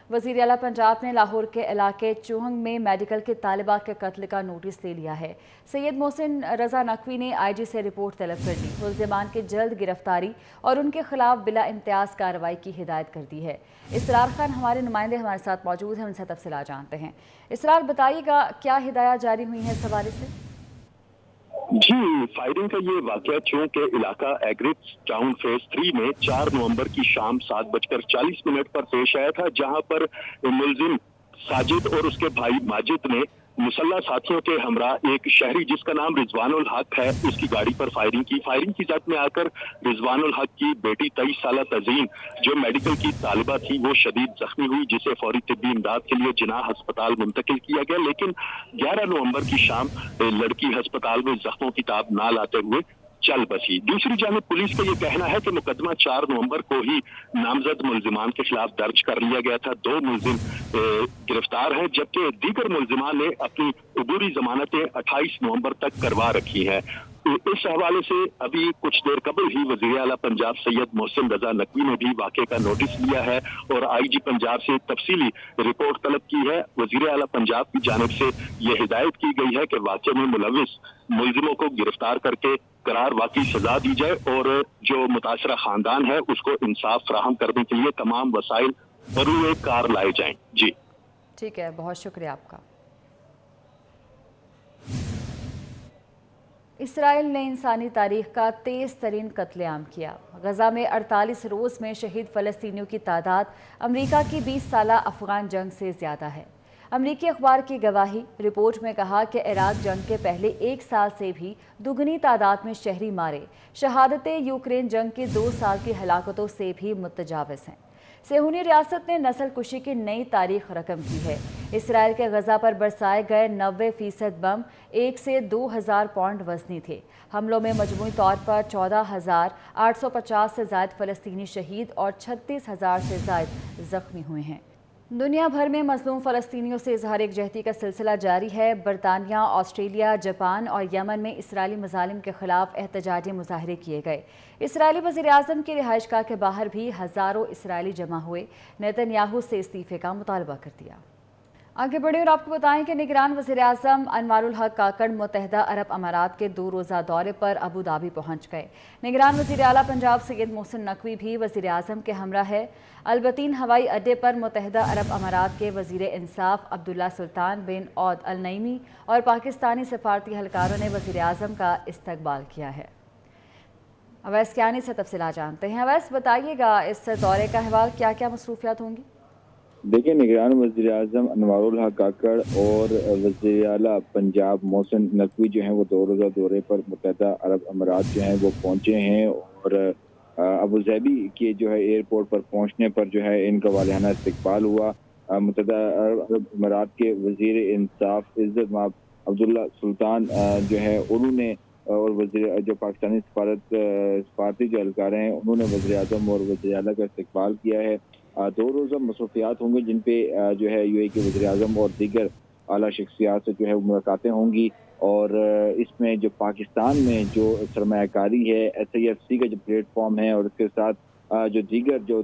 वज़ीर आला पंजाब ने लाहौर के इलाके चुहंग में मेडिकल के तालिबा के कत्ल का नोटिस ले लिया है। सैयद मोहसिन रजा नकवी ने IG से रिपोर्ट तलब कर ली। मुल्ज़िमान की जल्द गिरफ्तारी और उनके खिलाफ बिला इम्तियाज़ कार्रवाई की हिदायत कर दी है। इसरार खान हमारे नुमाइंदे हमारे साथ मौजूद हैं, उनसे तफसीलात जानते हैं। इसरार, बताइएगा क्या हिदायत जारी हुई हैं इस हवाले से? जी, फायरिंग का ये वाकया चौक के इलाका एग्रिक्स टाउन फेज 3 में 4 नवंबर की शाम 7:40 पर पेश आया था, जहां पर मुलजिम साजिद और उसके भाई माजिद ने मुसल्ला साथियों के हमरा एक शहरी जिसका नाम रिजवानुल हक है उसकी गाड़ी पर फायरिंग की जद में आकर रिजवानुल हक की बेटी 23 साल तज़ीन जो मेडिकल की तालिबा थी वो शदीद जख्मी हुई, जिसे फौरी तिब्बी इमदाद के लिए जिनाह अस्पताल मुंतकिल किया गया। लेकिन 11 नवंबर की शाम लड़की अस्पताल में जख्मों की ताब ना लाते हुए चल बसी। दूसरी जानिब पुलिस का ये कहना है कि मुकदमा 4 नवंबर को ही नामजद मुल्जिमान के खिलाफ दर्ज कर लिया गया था। 2 मुल्जिम गिरफ्तार हैं, जबकि दीगर मुल्जिमान ने अपनी अबूरी जमानतें 28 नवंबर तक करवा रखी हैं। इस हवाले से अभी कुछ देर कबल ही वज़ीर आला पंजाब सैयद मोहसिन रजा नकवी ने भी वाक़े का नोटिस लिया है और IG पंजाब से तफसीली रिपोर्ट तलब की है। वज़ीर आला पंजाब की जानिब से ये हिदायत की गई है कि वाक़े में मुलविस मुल्जिमों को गिरफ्तार करके करार वाक़ई सजा दी जाए और जो मुतासरा खानदान है उसको इंसाफ फराहम करने के लिए तमाम वसाइल बरूए कार लाए जाएं। जी ठीक है, बहुत शुक्रिया आपका। इसराइल ने इंसानी तारीख का तेज़ तरीन कत्लेआम किया। गज़ा में 48 रोज़ में शहीद फ़लस्तीनियों की तादाद अमरीका की 20 साला अफ़गान जंग से ज़्यादा है। अमरीकी अखबार की गवाही। रिपोर्ट में कहा कि इराक जंग के पहले 1 साल से भी दुगनी तादाद में शहरी मारे। शहादतें यूक्रेन जंग की 2 साल की हलाकतों से भी मुतजाविज़ हैं। सेहूनी रियासत ने नस्ल कुशी की नई तारीख रकम की है। इसराइल के गज़ा पर बरसाए गए 90% बम 1 से 2000 पाउंड वज़नी थे। हमलों में मजमूई तौर पर 14,850 से ज़ायद फ़लस्तीनी शहीद और 36,000 से ज़ायद ज़ख्मी हुए हैं। दुनिया भर में मज़लूम फ़लस्तीनियों से इज़हार यकजहती का सिलसिला जारी है। बरतानिया, ऑस्ट्रेलिया, जापान और यमन में इसराइली मज़ालिम के खिलाफ एहतजाजी मुज़ाहरे किए गए। इसराइली वज़ीर-ए-आज़म की रिहाइशगाह के बाहर भी हज़ारों इसराइली जमा हुए। नेतन्याहू से इस्तीफ़े का मुतालबा कर दिया। आगे बढ़े और आपको बताएं कि निगरान वज़ीर-ए-आज़म अनवारुल हक काकड़ मुत्तहिदा अरब अमारात के 2 रोज़ा दौरे पर अबू धाबी पहुँच गए। निगरान वज़ीर आला पंजाब सैयद मोहसिन नकवी भी वज़ीर-ए-आज़म के हमरा है। अलबतीन हवाई अड्डे पर मुत्तहिदा अरब अमारात के वज़ीर इंसाफ अब्दुल्ला सुल्तान बिन औद अल नईमी और पाकिस्तानी सफारती एहलकारों ने वज़ीर-ए-आज़म का इस्तकबाल किया है। अवैस कियानी से तफसीलात जानते हैं। अवैस, बताइएगा इस दौरे का अहवाल, क्या क्या मसरूफियात होंगी? देखिए, निगरान वज़ीर-ए-आज़म अनवारुल हक काकड़ और वज़ीर आला पंजाब मोहसिन नकवी जो हैं वो 2 रोज़ा दौरे पर मुत्तहिदा अरब अमारात जो हैं वो पहुँचे हैं और अबू धाबी के जो है एयरपोर्ट पर पहुँचने पर जो है इनका वालियाना इस्तकबाल हुआ। मुत्तहिदा अरब अमारात के वज़ीर इंसाफ इज़्ज़त माब अब्दुल्ला सुल्तान जो है उन्होंने और वज़ीर जो पाकिस्तानी सफारती जो एहलकार हैं उन्होंने वज़ीर-ए-आज़म और वज़ीर आला का इस्तकबाल किया है। 2 रोज़ा मसरूफियात होंगे जिन पे जो है UAE के वज़ीर-ए-आज़म और दीगर आला शख्सियात से जो है मुलाकातें होंगी और इसमें जो पाकिस्तान में जो सरमायाकारी है SIFC का जो प्लेटफॉर्म है और उसके साथ जो दीगर जो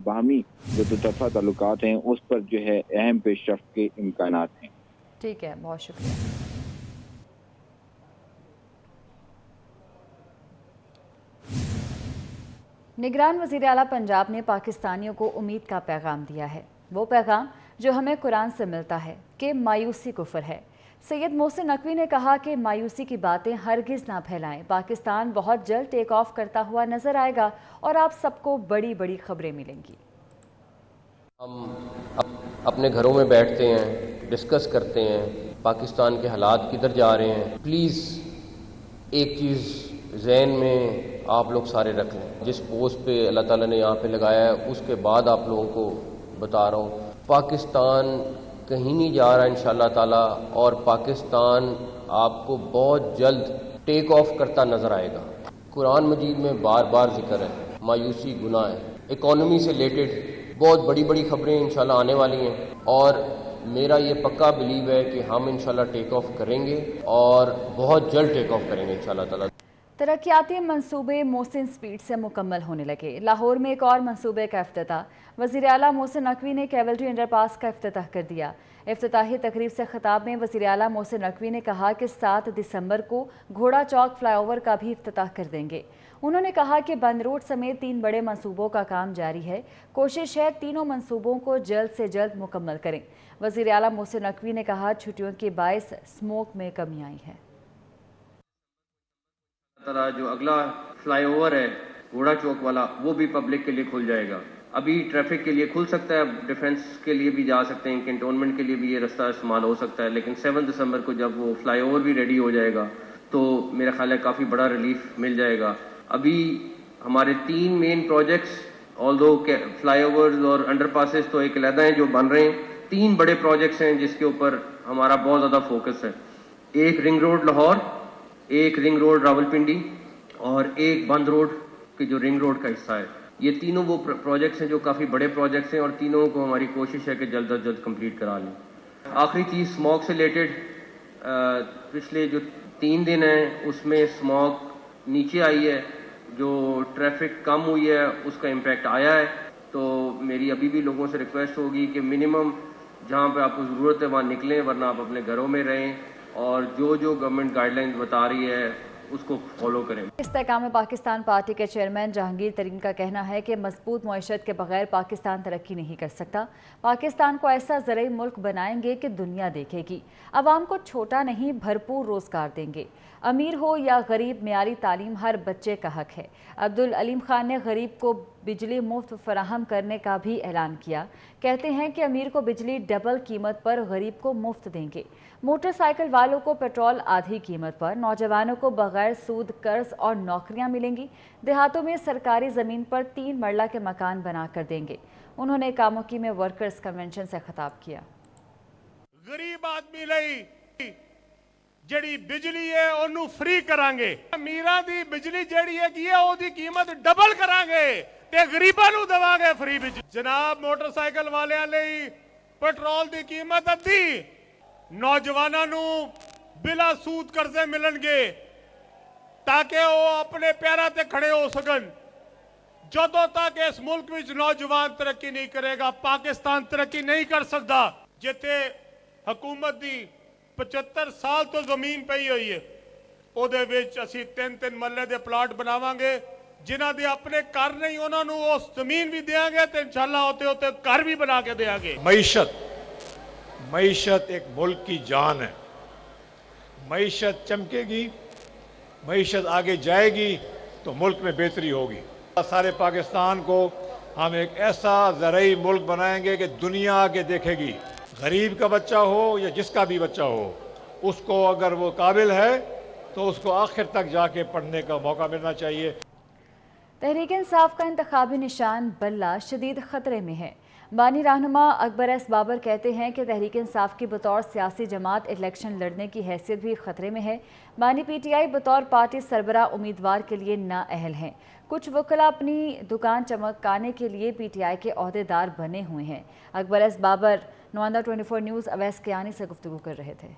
बाहमी जो दोतरफा ताल्लुकात हैं उस पर जो है अहम पेशरफ्त के इम्कानात हैं। ठीक है, बहुत शुक्रिया। निगरान वज़ीर आला पंजाब ने पाकिस्तानियों को उम्मीद का पैगाम दिया है। वो पैगाम जो हमें कुरान से मिलता है कि मायूसी कुफ्र है। सैयद मोहसिन नकवी ने कहा कि मायूसी की बातें हरगिज़ ना फैलाएं। पाकिस्तान बहुत जल्द टेक ऑफ करता हुआ नजर आएगा और आप सबको बड़ी बड़ी खबरें मिलेंगी। हम अपने घरों में बैठते हैं, डिस्कस करते हैं पाकिस्तान के हालात किधर जा रहे हैं। प्लीज़ एक चीज़ ज़हन में आप लोग सारे रख लें, जिस पोस्ट पे अल्लाह ताला ने यहाँ पे लगाया है उसके बाद आप लोगों को बता रहा हूँ, पाकिस्तान कहीं नहीं जा रहा इंशाअल्लाह ताला और पाकिस्तान आपको बहुत जल्द टेक ऑफ करता नज़र आएगा। कुरान मजीद में बार बार जिक्र है मायूसी गुनाह है। इकॉनमी से रिलेटेड बहुत बड़ी बड़ी खबरें इंशाअल्लाह आने वाली हैं और मेरा ये पक्का बिलीव है कि हम इंशाअल्लाह टेक ऑफ करेंगे और बहुत जल्द टेक ऑफ करेंगे इंशाअल्लाह ताला। तरक्याती मंसूबे मोहसिन स्पीड से मुकम्मल होने लगे। लाहौर में एक और मंसूबे का इफ्तिताह। वज़ीर आला मोहसिन नकवी ने कैवलरी अंडरपास का इफ्तिताह कर दिया। इफ्तिताही तकरीब से खिताब में वज़ीर आला मोहसिन नकवी ने कहा कि 7 दिसंबर को घोड़ा चौक फ्लाईओवर का भी इफ्तिताह कर देंगे। उन्होंने कहा कि बंद रोड समेत 3 बड़े मंसूबों का काम जारी है। कोशिश है तीनों मंसूबों को जल्द से जल्द मुकम्मल करें। वज़ीर आला मोहसिन नकवी ने कहा छुट्टियों के बायस स्मोक में कमी आई है। जो अगला फ्लाईओवर है घोड़ा चौक वाला, वो भी पब्लिक के लिए खुल जाएगा। अभी ट्रैफिक के लिए खुल सकता है, डिफेंस के लिए भी जा सकते हैं, कैंटोनमेंट के लिए भी ये रास्ता इस्तेमाल हो सकता है, लेकिन 7 दिसंबर को जब वो फ्लाईओवर भी रेडी हो जाएगा तो मेरा ख्याल है काफ़ी बड़ा रिलीफ मिल जाएगा। अभी हमारे 3 मेन प्रोजेक्ट्स, ऑल्दो फ्लाईओवर्स और अंडरपासेस तो एक अलहदा हैं जो बन रहे हैं, 3 बड़े प्रोजेक्ट्स हैं जिसके ऊपर हमारा बहुत ज़्यादा फोकस है। एक रिंग रोड लाहौर, एक रिंग रोड रावलपिंडी और एक बंद रोड के जो रिंग रोड का हिस्सा है। ये तीनों वो प्रोजेक्ट्स हैं जो काफ़ी बड़े प्रोजेक्ट्स हैं और तीनों को हमारी कोशिश है कि जल्द अज जल्द कंप्लीट करा लें। आखिरी चीज़ स्मॉग से रिलेटेड, पिछले जो 3 दिन हैं उसमें स्मॉग नीचे आई है, जो ट्रैफिक कम हुई है उसका इम्पैक्ट आया है। तो मेरी अभी भी लोगों से रिक्वेस्ट होगी कि मिनिमम जहाँ पे आपको ज़रूरत है वहाँ निकलें, वरना आप अपने घरों में रहें और जो गवर्नमेंट गाइडलाइंस बता रही है उसको फॉलो करें। इस्तेकाम पाकिस्तान पार्टी के चेयरमैन जहांगीर तरीन का कहना है कि मजबूत मईशत के बगैर पाकिस्तान तरक्की नहीं कर सकता। पाकिस्तान को ऐसा ज़रूरी मुल्क बनाएंगे कि दुनिया देखेगी। आवाम को छोटा नहीं भरपूर रोज़गार देंगे। अमीर हो या गरीब, मेयारी तालीम हर बच्चे का हक है। अब्दुल अलीम खान ने गरीब को बिजली मुफ्त फराहम करने का भी ऐलान किया। कहते हैं कि अमीर को बिजली डबल कीमत पर, गरीब को मुफ्त देंगे। मोटरसाइकिल वालों को पेट्रोल आधी कीमत पर, नौजवानों को बगैर सूद कर्ज और नौकरियां मिलेंगी। देहातों में सरकारी ज़मीन पर 3 मरला के मकान बना कर देंगे। उन्होंने कामोकी में वर्कर्स कन्वेंशन से खिताब किया। गरीब आदमी लई ਜਿਹੜੀ ਬਿਜਲੀ ਹੈ ਉਹਨੂੰ ਫ੍ਰੀ ਕਰਾਂਗੇ, ਅਮੀਰਾਂ ਦੀ ਬਿਜਲੀ ਜਿਹੜੀ ਹੈਗੀ ਹੈ ਉਹਦੀ ਕੀਮਤ ਡਬਲ ਕਰਾਂਗੇ ਤੇ ਗਰੀਬਾਂ ਨੂੰ ਦੇਵਾਂਗੇ ਫ੍ਰੀ ਬਿਜਲੀ। ਜਨਾਬ ਮੋਟਰਸਾਈਕਲ ਵਾਲਿਆਂ ਲਈ ਪੈਟਰੋਲ ਦੀ ਕੀਮਤ ਅੱਧੀ, ਨੌਜਵਾਨਾਂ ਨੂੰ ਬਿਲਾ ਸੂਦ ਕਰਜ਼ੇ ਮਿਲਣਗੇ ਤਾਂ ਕਿ ਉਹ ਆਪਣੇ ਪੈਰਾਂ ਤੇ ਖੜੇ ਹੋ ਸਕਣ। ਜਦੋਂ ਤੱਕ ਇਸ ਮੁਲਕ ਵਿੱਚ ਨੌਜਵਾਨ ਤਰੱਕੀ ਨਹੀਂ ਕਰੇਗਾ, ਪਾਕਿਸਤਾਨ ਤਰੱਕੀ ਨਹੀਂ ਕਰ ਸਕਦਾ। ਜਿੱਥੇ ਹਕੂਮਤ ਦੀ 75 ਸਾਲ ਤੋਂ ਜ਼ਮੀਨ ਪਈ ਹੋਈ ਹੈ, ਉਹਦੇ ਵਿੱਚ ਅਸੀਂ 3-3 ਮਰਲੇ ਦੇ ਪਲਾਟ ਬਣਾਵਾਂਗੇ। ਜਿਨ੍ਹਾਂ ਦੇ ਆਪਣੇ ਘਰ ਨਹੀਂ ਉਹਨਾਂ ਨੂੰ ਉਸ ਜ਼ਮੀਨ ਵੀ ਦੇਵਾਂਗੇ ਤੇ ਇਨਸ਼ਾਅੱਲਾ ਉੱਤੇ ਘਰ भी बना के देंगे। मईशत एक मुल्क की जान है। मईशत चमकेगी, मईशत आगे जाएगी तो मुल्क में बेहतरी होगी। सारे पाकिस्तान को हम एक ऐसा ज़रूरी मुल्क बनाएंगे कि दुनिया आगे देखेगी। गरीब का बच्चा हो या जिसका भी बच्चा हो, उसको अगर वो काबिल है तो उसको आखिर तक जाके पढ़ने का मौका मिलना चाहिए। तहरीक इंसाफ का इंतखाबी निशान बल्ला शदीद खतरे में है। बानी रहनुमा अकबर एस बाबर कहते हैं कि तहरीक इंसाफ की बतौर सियासी जमात इलेक्शन लड़ने की हैसियत भी खतरे में है। बानी PTI बतौर पार्टी सरबराह उम्मीदवार के लिए नाअहल हैं। कुछ वकला अपनी दुकान चमकाने के लिए PTI के अहदेदार बने हुए हैं। अकबर एस बाबर नुमाइंदा 24 न्यूज़ अवैस कियानी से गुफ्तगू कर रहे थे।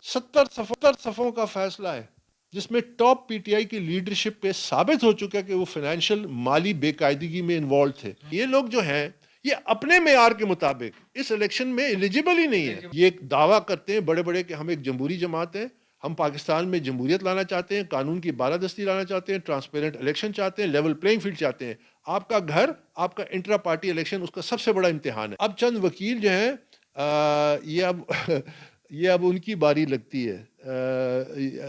70 सफ़ों का फैसला है जिसमें टॉप PTI की लीडरशिप पे साबित हो चुका है कि वो फाइनेंशियल माली बेकायदगी में इन्वॉल्व थे। ये लोग जो हैं ये अपने मेयार के मुताबिक इस इलेक्शन में एलिजिबल ही नहीं है। ये एक दावा करते हैं बड़े बड़े कि हम एक जमहूरी जमात है, हम पाकिस्तान में जमहूरियत लाना चाहते हैं, कानून की बालादस्ती लाना चाहते हैं, ट्रांसपेरेंट इलेक्शन चाहते हैं, लेवल प्लेइंग फील्ड चाहते हैं। आपका घर, आपका इंट्रा पार्टी इलेक्शन उसका सबसे बड़ा इम्तिहान है। अब चंद वकील जो हैं ये अब उनकी बारी लगती है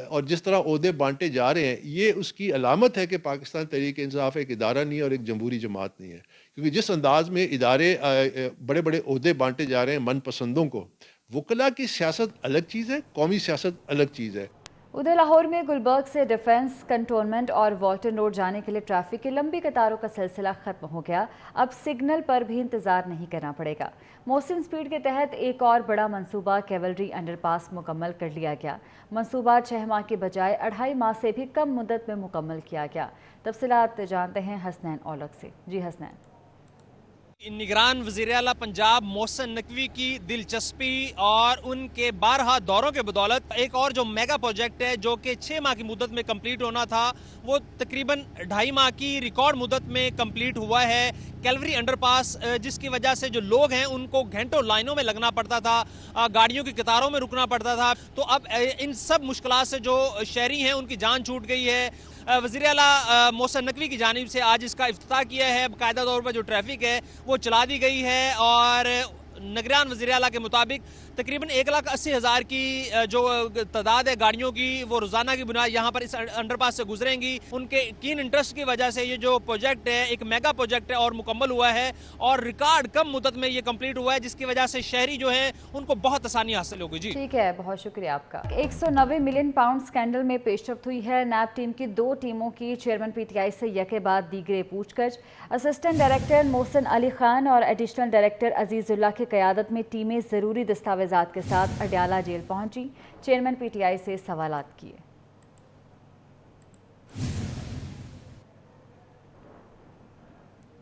और जिस तरह ओहदे बांटे जा रहे हैं ये उसकी अलामत है कि पाकिस्तान तहरीक इंसाफ एक इदारा नहीं है और एक जमहूरी जमात नहीं है। क्योंकि जिस अंदाज में इदारे बड़े बड़े ओहदे बांटे जा रहे हैं मनपसंदों को, वकला की सियासत अलग चीज़ है, कौमी सियासत अलग चीज़ है। उधर लाहौर में गुलबर्ग से डिफेंस कंटोनमेंट और वॉल्टन रोड जाने के लिए ट्रैफिक की लंबी कतारों का सिलसिला खत्म हो गया। अब सिग्नल पर भी इंतजार नहीं करना पड़ेगा। मोहसिन स्पीड के तहत एक और बड़ा मंसूबा कैवलरी अंडरपास मुकम्मल कर लिया गया। मंसूबा 6 माह के बजाय 2.5 माह से भी कम मुद्दत में मुकम्मल किया गया। तफसीलात जानते हैं हसनैन औलख से। जी हसनैन। निगरान वज़ीर आला पंजाब मोहसिन नकवी की दिलचस्पी और उनके 12 दौरों के बदौलत एक और जो मेगा प्रोजेक्ट है जो कि 6 माह की मुद्दत में कंप्लीट होना था वो तकरीबन 2.5 माह की रिकॉर्ड मुद्दत में कंप्लीट हुआ है। कैलवरी अंडरपास जिसकी वजह से जो लोग हैं उनको घंटों लाइनों में लगना पड़ता था, गाड़ियों की कतारों में रुकना पड़ता था, तो अब इन सब मुश्किलात से जो शहरी हैं उनकी जान छूट गई है। वज़ीर आला मोहसिन नकवी की जानिब से आज इसका इफ्तिताह किया है। बाकायदा तौर पर जो ट्रैफिक है वो चला दी गई है और निगरान वज़ीर आला के मुताबिक तकरीबन 1,80,000 की जो तादाद है गाड़ियों की वो रोज़ाना की बुनियाद यहाँ पर इस अंडरपास से गुजरेंगी। उनके कीन इंटरेस्ट की वजह से ये जो प्रोजेक्ट है एक मेगा प्रोजेक्ट है और मुकम्मल हुआ है और रिकॉर्ड कम मुद्दत में ये कंप्लीट हुआ है, जिसकी वजह से शहरी जो है उनको बहुत आसानी हासिल होगी। जी ठीक है, बहुत शुक्रिया आपका। 190 मिलियन पाउंड स्कैंडल में पेशरफ्त हुई है। नैब टीम की 2 टीमों की चेयरमैन पीटीआई से यके बाद दीगरे पूछताछ। असिस्टेंट डायरेक्टर मोहसिन अली खान और एडिशनल डायरेक्टर अजीजुल्लाह की क़यादत में टीमें ज़रूरी दस्तावेज़ात के साथ अडयाला जेल पहुंची। चेयरमैन पीटीआई से सवालात किए।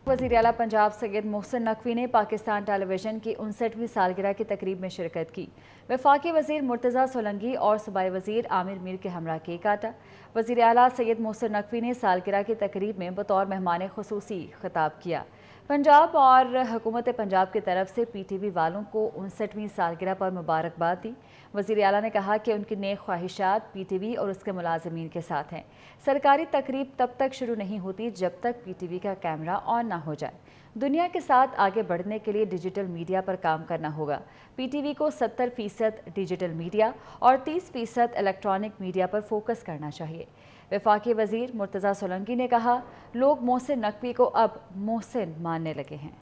वज़ीर आला पंजाब सैयद मोहसिन नकवी ने पाकिस्तान टेलीविज़न की 59वीं सालगिरह की तकरीब में शिरकत की। वफाकी वज़ीर मुर्तज़ा सोलंकी और सूबाई वज़ीर आमिर मीर के हमरा केक काटा। वज़ीर आला सैयद मोहसिन नकवी ने सालगिरह की तकरीब में बतौर मेहमान खुसूसी खिताब किया। पंजाब और हुकूमत पंजाब की तरफ से पीटीवी वालों को 59वीं सालगिरह पर मुबारकबाद दी। वज़ीर आला ने कहा कि उनकी नेक ख्वाहिशात पीटीवी और उसके मुलाजिमीन के साथ हैं। सरकारी तकरीब तब तक शुरू नहीं होती जब तक पीटीवी का कैमरा ऑन ना हो जाए। दुनिया के साथ आगे बढ़ने के लिए डिजिटल मीडिया पर काम करना होगा। पीटीवी को 70% डिजिटल मीडिया और 30% इलेक्ट्रॉनिक मीडिया पर फोकस करना चाहिए। वफाकी वज़ीर मुर्तज़ा सोलंकी ने कहा, लोग मोहसिन नकवी को अब मोहसिन मानने लगे हैं।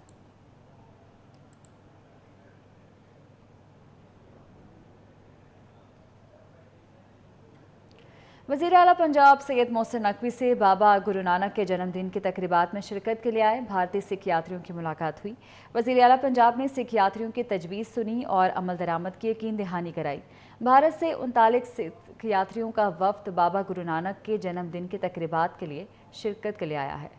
वज़ीर आला पंजाब सैयद मोहसिन नकवी से बाबा गुरु नानक के जन्मदिन की तकरीबात में शिरकत के लिए आए भारतीय सिख यात्रियों की मुलाकात हुई। वज़ीर आला पंजाब ने सिख यात्रियों की तजवीज़ सुनी और अमल दरामद की यकीन दहानी कराई। भारत से 39 सिख यात्रियों का वफ्द बाबा गुरु नानक के जन्मदिन की तकरीबात के लिए शिरकत के लिए आया है।